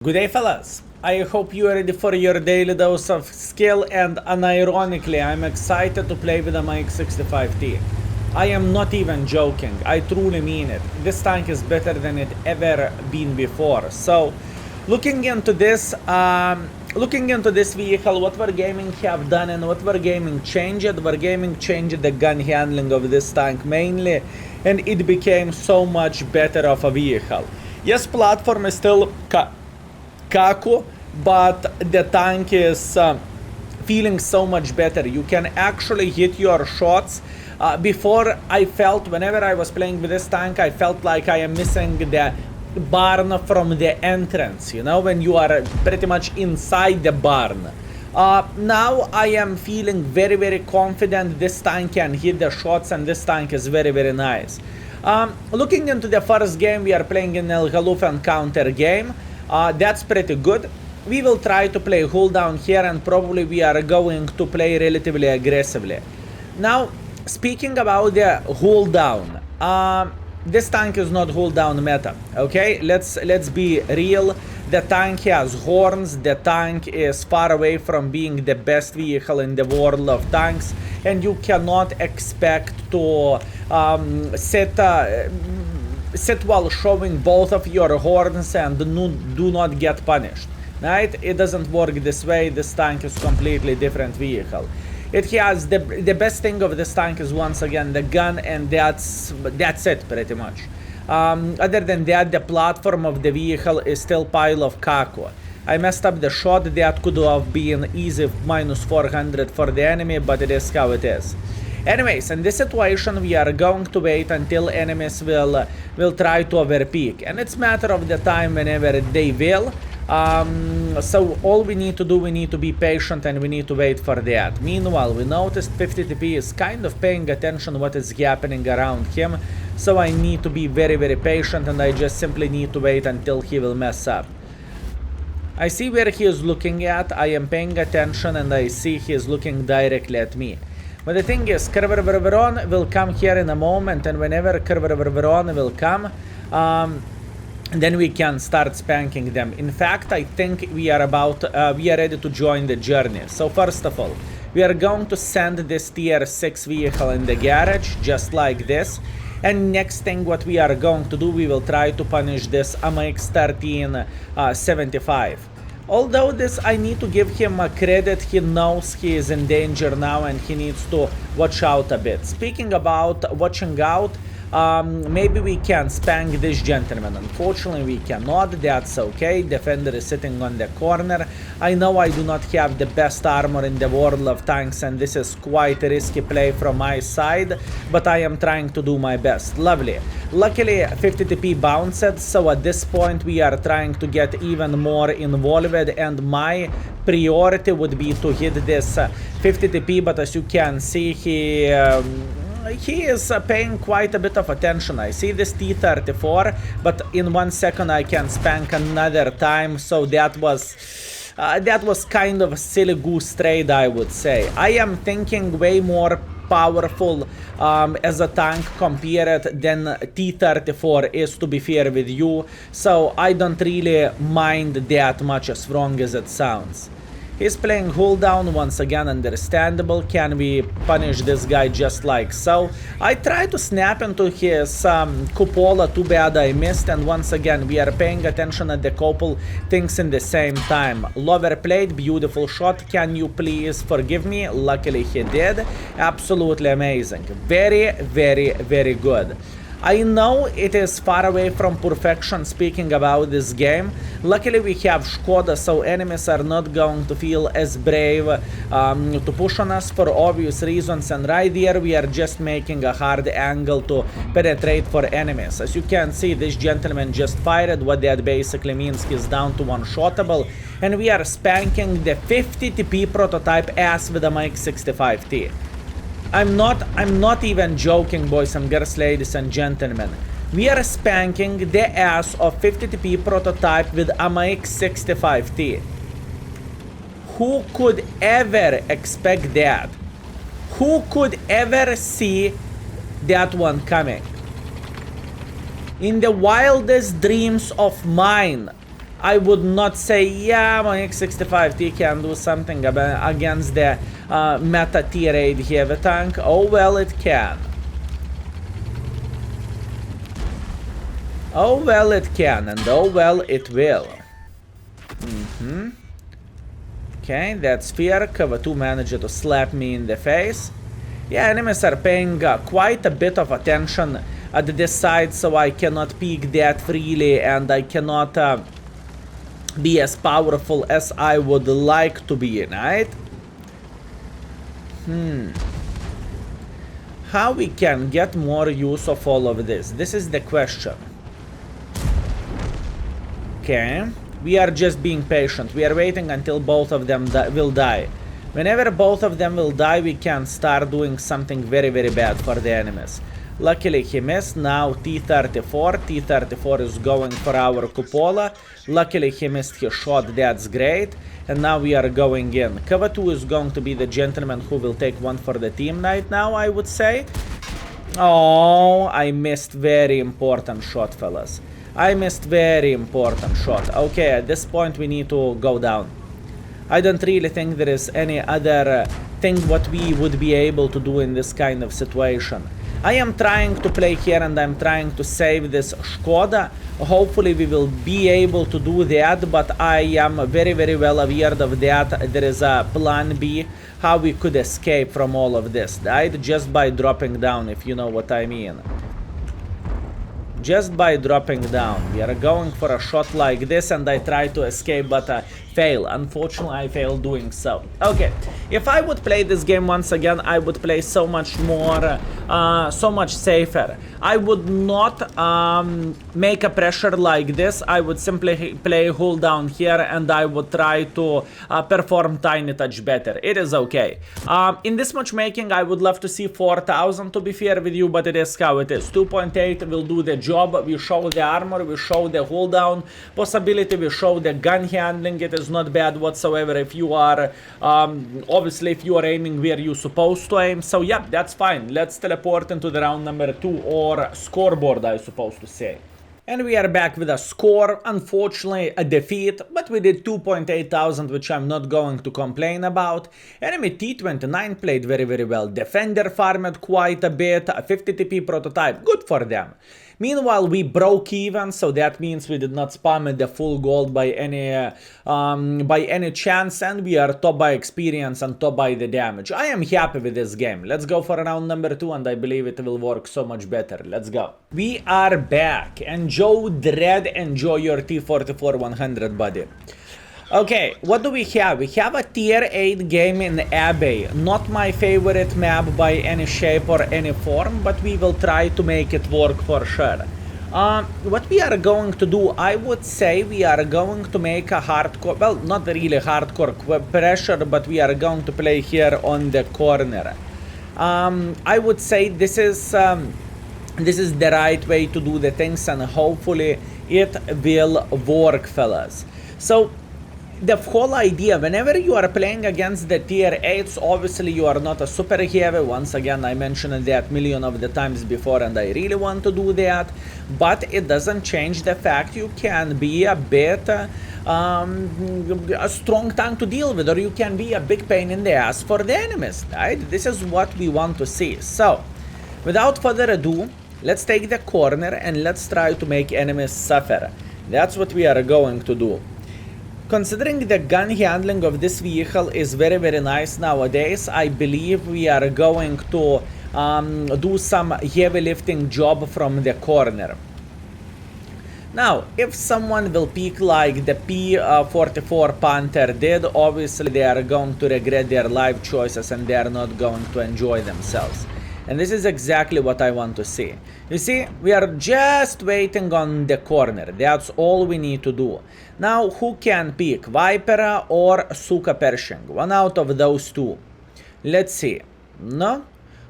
Good day, fellas. I hope you are ready for your daily dose of skill, and unironically, I'm excited to play with the AMX 65T. I am not even joking. I truly mean it. This tank is better than it ever been before. So, looking into this vehicle, what Wargaming have done and what Wargaming changed. Wargaming changed the gun handling of this tank mainly, and it became so much better of a vehicle. Yes, platform is still Kaku, but the tank is feeling so much better. You can actually hit your shots. Before, I felt, whenever I was playing with this tank, I felt like I am missing the barn from the entrance, you know, when you are pretty much inside the barn. Now I am feeling very, very confident this tank can hit the shots, and this tank is very, very nice. Looking into the first game, we are playing in El Galuf encounter game. That's pretty good. We will try to play hold down here, and probably we are going to play relatively aggressively. Now, speaking about the hold down, this tank is not hold down meta, okay? Let's be real. The tank has horns. The tank is far away from being the best vehicle in the world of tanks, and you cannot expect to sit while showing both of your horns and do not get punished, right? It doesn't work this way. This tank is completely different vehicle. It has the best thing of this tank is once again the gun, and that's it pretty much. Other than that, the platform of the vehicle is still pile of Kaku. I messed up the shot. That could have been easy minus 400 for the enemy, but it is how it is. Anyways, in this situation, we are going to wait until enemies will try to overpeak, and it's matter of the time whenever they will. So all we need to do, we need to be patient, and we need to wait for that. Meanwhile, we noticed 50TP is kind of paying attention what is happening around him, so I need to be very, very patient, and I just simply need to wait until he will mess up. I see where he is looking at. I am paying attention, and I see he is looking directly at me. But the thing is, Kerververon will come here in a moment, and whenever Kerververon will come, then we can start spanking them. In fact, I think we are ready to join the journey. So first of all, we are going to send this tier 6 vehicle in the garage, just like this. And next thing what we are going to do, we will try to punish this AMX 1375. Although this, I need to give him a credit, he knows he is in danger now and he needs to watch out a bit. Speaking about watching out, maybe we can spank this gentleman. Unfortunately, we cannot. That's okay. Defender is sitting on the corner. I know I do not have the best armor in the world of tanks, and this is quite a risky play from my side, but I am trying to do my best. Lovely. Luckily, 50TP bounced, so at this point we are trying to get even more involved, and my priority would be to hit this 50TP, but as you can see, he is paying quite a bit of attention. I see this T-34, but in 1 second I can spank another time, so that was kind of a silly goose trade, I would say. I am thinking way more powerful as a tank compared than T-34 is, to be fair with you, so I don't really mind that much, as wrong as it sounds. He's playing hold down, once again understandable. Can we punish this guy just like so? I tried to snap into his cupola, too bad I missed, and once again we are paying attention at the couple things in the same time. Lover played, beautiful shot, can you please forgive me? Luckily he did. Absolutely amazing. Very, very, very good. I know it is far away from perfection speaking about this game. Luckily we have Skoda, so enemies are not going to feel as brave to push on us for obvious reasons, and right here we are just making a hard angle to penetrate for enemies. As you can see, this gentleman just fired. What that basically means, he's down to one-shottable, and we are spanking the 50TP prototype ass with a AMX 65T. I'm not even joking, boys and girls, ladies and gentlemen. We are spanking the ass of 50TP prototype with AMX 65T. Who could ever expect that? Who could ever see that one coming? In the wildest dreams of mine, I would not say, yeah, my X65T can do something against the meta tier 8 heavy tank. Oh well, it can. Oh well, it can, and oh well, it will. Okay, that's fair. Cover 2 managed to slap me in the face. Yeah, enemies are paying quite a bit of attention at this side, so I cannot peek that freely, and I cannot be as powerful as I would like to be, right? How we can get more use of all of this? This is the question. Okay, we are just being patient. We are waiting until both of them will die. Whenever both of them will die, we can start doing something very, very bad for the enemies. Luckily he missed. Now T-34. T-34 is going for our cupola. Luckily he missed his shot. That's great. And now we are going in. Cover 2 is going to be the gentleman who will take one for the team right now, I would say. Oh, I missed very important shot, fellas. I missed very important shot. Okay, at this point we need to go down. I don't really think there is any other thing what we would be able to do in this kind of situation. I am trying to play here and I'm trying to save this Skoda. Hopefully we will be able to do that, but I am very, very well aware of that. There is a plan B, how we could escape from all of this, right? Just by dropping down, if you know what I mean. Just by dropping down. We are going for a shot like this and I try to escape, but I fail. Unfortunately, I fail doing so. Okay, if I would play this game once again, I would play so much more, so much safer. I would not make a pressure like this. I would simply play hold down here and I would try to perform tiny touch better. It is okay. In this matchmaking, I would love to see 4,000 to be fair with you, but it is how it is. 2.8 will do the job. We show the armor, we show the hold down possibility, we show the gun handling. It is not bad whatsoever if you are, obviously if you are aiming where you're supposed to aim. So yeah, that's fine. Let's teleport into the round number 2, or scoreboard I supposed to say. And we are back with a score. Unfortunately, a defeat, but we did 2.8 thousand, which I'm not going to complain about. Enemy T29 played very, very well. Defender farmed quite a bit. A 50 TP prototype, good for them. Meanwhile, we broke even, so that means we did not spam the full gold by any chance, and we are top by experience and top by the damage. I am happy with this game. Let's go for round number 2, and I believe it will work so much better. Let's go. We are back, and Joe Dread, enjoy your T44 100, buddy. Okay, what do we have? We have a tier 8 game in Abbey. Not my favorite map by any shape or any form, but we will try to make it work for sure. What we are going to do, I would say we are going to make a hardcore, well, not really hardcore pressure, but we are going to play here on the corner. I would say this is the right way to do the things, and hopefully it will work, fellas. So the whole idea, whenever you are playing against the tier 8s, obviously you are not a super heavy. Once again, I mentioned that million of the times before, and I really want to do that, but it doesn't change the fact you can be a bit a strong tank to deal with, or you can be a big pain in the ass for the enemies, right? This is what we want to see. So without further ado, let's take the corner and let's try to make enemies suffer. That's what we are going to do. Considering the gun handling of this vehicle is very, very nice nowadays, I believe we are going to do some heavy lifting job from the corner. Now, if someone will pick like the P44 Panther did, obviously they are going to regret their life choices and they are not going to enjoy themselves. And this is exactly what I want to see. You see, we are just waiting on the corner. That's all we need to do. Now, who can pick? Viper or Suka Pershing? One out of those two. Let's see. No?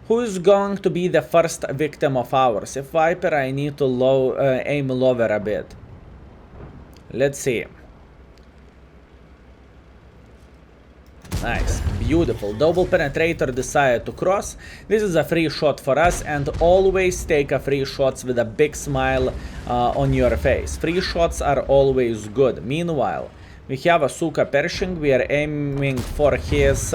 Who is going to be the first victim of ours? If Viper, I need to aim lower a bit. Let's see. Nice, beautiful. Double penetrator decided to cross. This is a free shot for us, and always take a free shots with a big smile on your face. Free shots are always good. Meanwhile, we have a Suka Pershing. We are aiming for his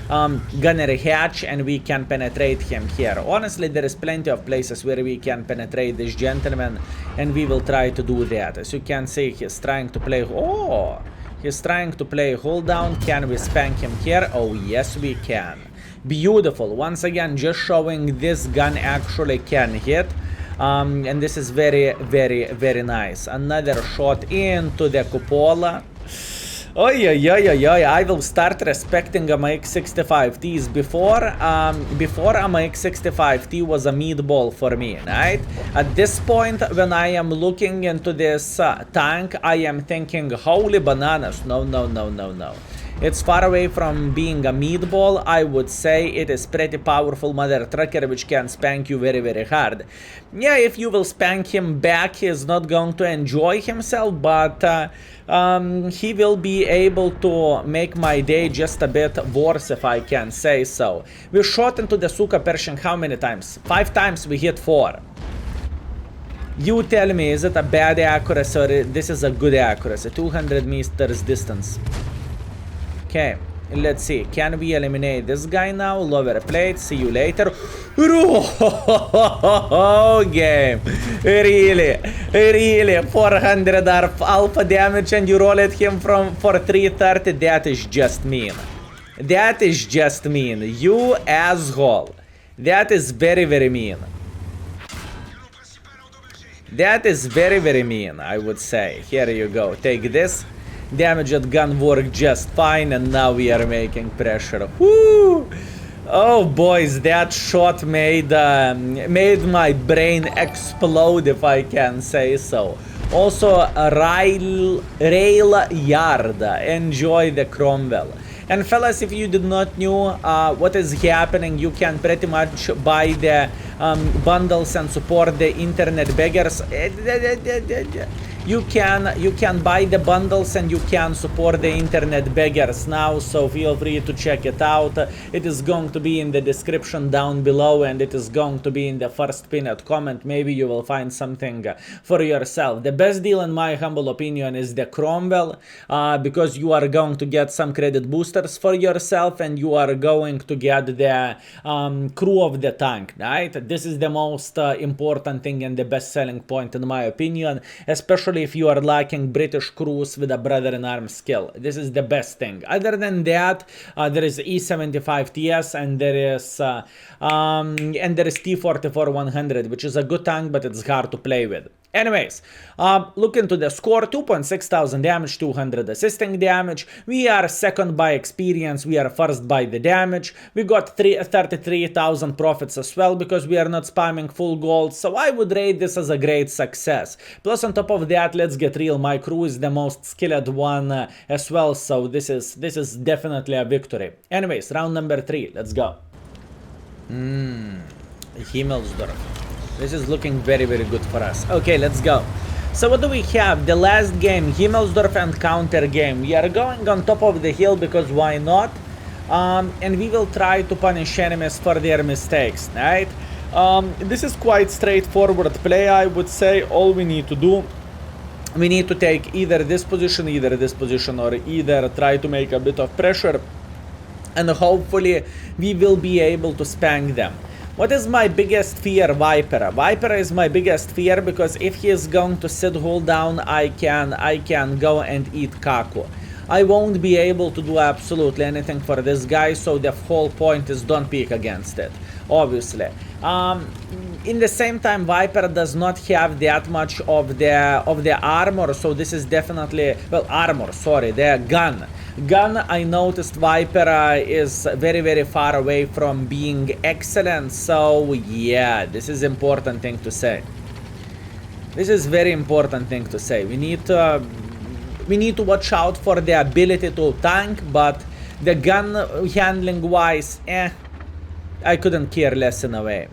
gunnery hatch, and we can penetrate him here. Honestly, there is plenty of places where we can penetrate this gentleman, and we will try to do that. As you can see, he's trying to play... Oh! He's trying to play hold down. Can we spank him here? Oh, yes, we can. Beautiful. Once again, just showing this gun actually can hit. And this is very, very, very nice. Another shot into the cupola. Oi, oi, oi, oi, oi. I will start respecting AMX65Ts. Before AMX65T was a meatball for me, right? At this point, when I am looking into this tank, I am thinking, holy bananas. No, no, no, no, no. It's far away from being a meatball. I would say it is pretty powerful mother trucker which can spank you very, very hard. Yeah, if you will spank him back, he is not going to enjoy himself, but he will be able to make my day just a bit worse, if I can say so. We shot into the Suka Pershing how many times? 5 times, we hit 4. You tell me, is it a bad accuracy or this is a good accuracy? 200 meters distance. Okay, let's see. Can we eliminate this guy now? Lower plate. See you later. Oh, game. Really? 400 alpha damage and you roll at him for 330? That is just mean. That is just mean. You asshole. That is very, very mean. That is very, very mean, I would say. Here you go. Take this. Damaged gun worked just fine, and now we are making pressure. Woo! Oh, boys, that shot made my brain explode, if I can say so. Also, rail yard. Enjoy the Cromwell. And fellas, if you did not know what is happening, you can pretty much buy the bundles and support the internet beggars. You can buy the bundles and you can support the internet beggars now, so feel free to check it out. It is going to be in the description down below, and it is going to be in the first pinned comment. Maybe you will find something for yourself. The best deal, in my humble opinion, is the Cromwell, because you are going to get some credit boosters for yourself, and you are going to get the crew of the tank, right? This is the most important thing and the best selling point, in my opinion, especially if you are lacking British crews with a brother-in-arms skill. This is the best thing. Other than that, there is E75TS, and there is T44-100, which is a good tank, but it's hard to play with. Anyways, look into the score. 2,600 damage, 200 assisting damage. We are second by experience. We are first by the damage. We got 33,000 profits as well, because we are not spamming full gold. So I would rate this as a great success. Plus, on top of that, let's get real. My crew is the most skilled one as well. So this is definitely a victory. Anyways, round number 3. Let's go. Himmelsdorf. This is looking very, very good for us. Okay, let's go. So what do we have? The last game, Himmelsdorf and counter game. We are going on top of the hill because why not? And we will try to punish enemies for their mistakes, right? This is quite straightforward play, I would say. All we need to do, we need to take either this position, or either try to make a bit of pressure, and hopefully we will be able to spank them. What is my biggest fear? Viper. Viper is my biggest fear, because if he is going to sit hold down, I can go and eat Kaku. I won't be able to do absolutely anything for this guy, so the whole point is don't peek against it, obviously. In the same time, Viper does not have that much of the armor, so this is definitely, well, armor, sorry, the gun. I noticed Viper is very, very far away from being excellent, so yeah, this is important thing to say. This is very important thing to say. We need to watch out for the ability to tank, but the gun handling wise, I couldn't care less in a way.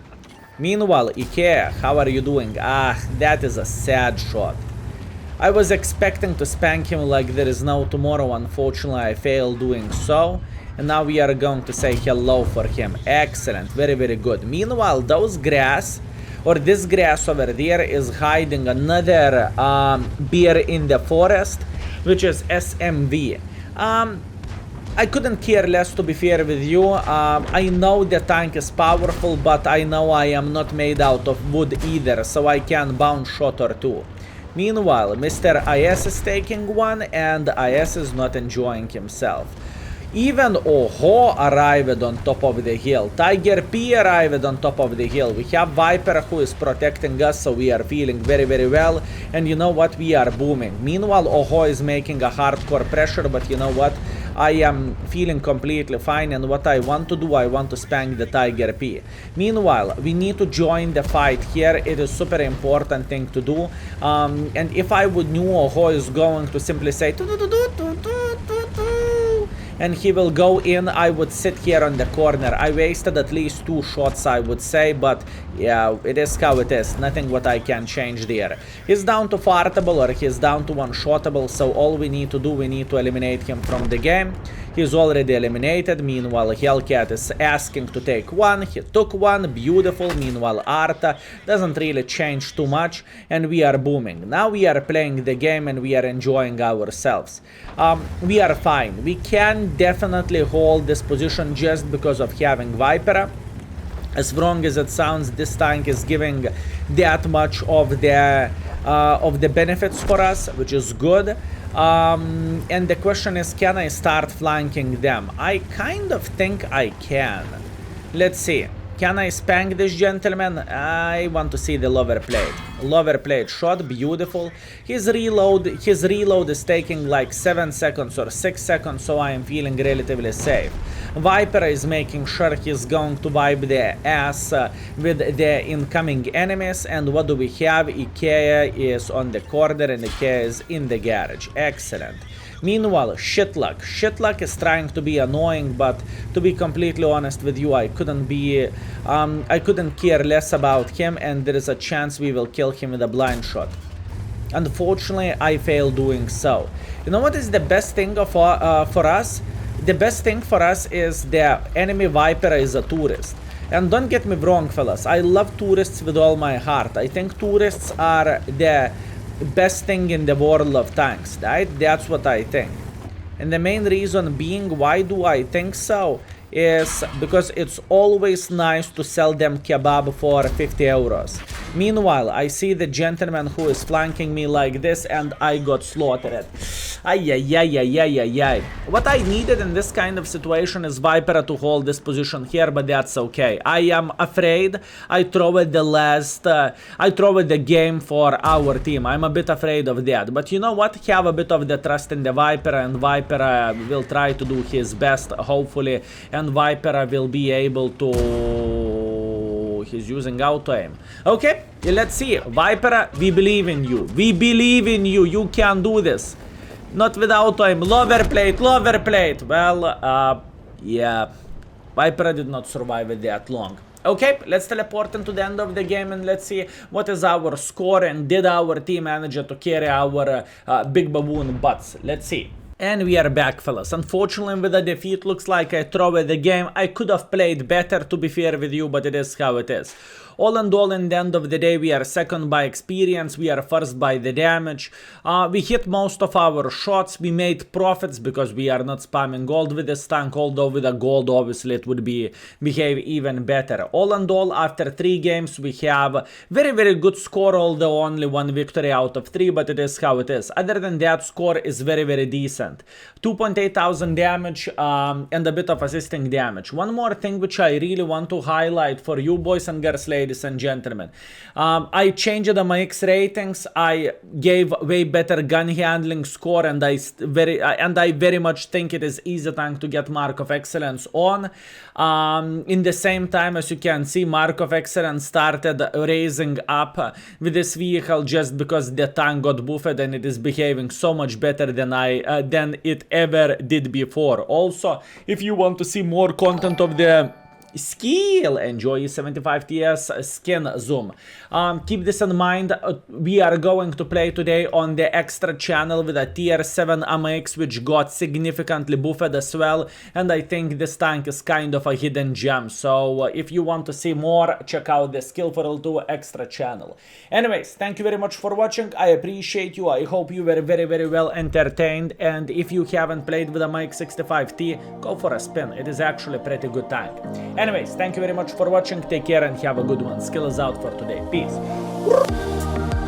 Meanwhile, Ikea, how are you doing? Ah, that is a sad shot. I was expecting to spank him like there is no tomorrow. Unfortunately, I failed doing so. And now we are going to say hello for him. Excellent. Very, very good. Meanwhile, those grass, or this grass over there, is hiding another bear in the forest, which is SMV. I couldn't care less, to be fair with you. I know the tank is powerful, but I know I am not made out of wood either, so I can bounce shot or two. Meanwhile, Mr. IS is taking one, and IS is not enjoying himself. Even Oho arrived on top of the hill. Tiger P arrived on top of the hill. We have Viper who is protecting us, so we are feeling very, very well. And you know what? We are booming. Meanwhile, Oho is making a hardcore pressure, but you know what? I am feeling completely fine, and what I want to do, I want to spank the Tiger P. Meanwhile, we need to join the fight here. It is super important thing to do. And if I would knew Oho is going to simply say and he will go in, I would sit here on the corner. I wasted at least 2 shots, I would say, but yeah, it is how it is. Nothing what I can change there. He's down to fartable, or he's down to one-shotable, so all we need to do, we need to eliminate him from the game. He's already eliminated. Meanwhile, Hellcat is asking to take one. He took one. Beautiful. Meanwhile, Arta doesn't really change too much, and we are booming. Now we are playing the game, and we are enjoying ourselves. We are fine. We can definitely hold this position just because of having Viper. As wrong as it sounds, this tank is giving that much of the benefits for us, which is good. And the question is, can I start flanking them? I kind of think I can. Let's see. Can I spank this gentleman? I want to see the lower plate. Lower plate shot, beautiful. His reload is taking like 7 seconds or 6 seconds, so I am feeling relatively safe. Viper is making sure he's going to wipe the ass with the incoming enemies. And what do we have? Ikea is on the corner, and Ikea is in the garage. Excellent. Meanwhile, Shitluck. Shitluck is trying to be annoying, but to be completely honest with you, I couldn't care less about him, and there is a chance we will kill him with a blind shot. Unfortunately, I failed doing so. You know what is the best thing for us? The best thing for us is the enemy Viper is a tourist. And don't get me wrong, fellas, I love tourists with all my heart. I think tourists are the best thing in the world of tanks, right? That's what I think. And the main reason being why do I think so is because it's always nice to sell them kebab for 50 euros. Meanwhile, I see the gentleman who is flanking me like this, and I got slaughtered. Ay. What I needed in this kind of situation is Viper to hold this position here, but that's okay. I am afraid I throw it the game for our team. I'm a bit afraid of that. But you know what? Have a bit of the trust in the Viper, and Viper will try to do his best, hopefully. And Viper will be able to... He's using auto-aim. Okay, let's see. Viper, we believe in you. We believe in you. You can do this. Not with auto-aim. Lower plate. Well, yeah. Viper did not survive it that long. Okay, let's teleport into the end of the game, and let's see what is our score, and did our team manage to carry our big baboon butts. Let's see. And we are back, fellas. Unfortunately, with a defeat, looks like I throw away the game. I could have played better, to be fair with you, but it is how it is. All in all, in the end of the day, we are second by experience, we are first by the damage. We hit most of our shots, we made profits because we are not spamming gold with this tank, although with a gold, obviously, it would behave even better. All in all, after 3 games, we have very, very good score, although only 1 victory out of 3, but it is how it is. Other than that, score is very, very decent. 2.8 thousand damage and a bit of assisting damage. One more thing which I really want to highlight for you boys and girls, ladies and gentlemen. I changed the AMX ratings. I gave way better gun handling score, and I very much think it is easy tank to get Mark of Excellence on. In the same time, as you can see, Mark of Excellence started raising up with this vehicle just because the tank got buffed, and it is behaving so much better than it ever did before. Also, if you want to see more content of the skill. Enjoy 75 TS skin zoom. Keep this in mind. We are going to play today on the extra channel with a tier 7 AMX, which got significantly buffed as well, and I think this tank is kind of a hidden gem. So if you want to see more, check out the Skill4ltu Extra channel. Anyways, thank you very much for watching. I appreciate you. I hope you were very well entertained, and if you haven't played with a Mike 65T, go for a spin. It is actually a pretty good tank. Anyways, thank you very much for watching. Take care and have a good one. Skill is out for today. Peace.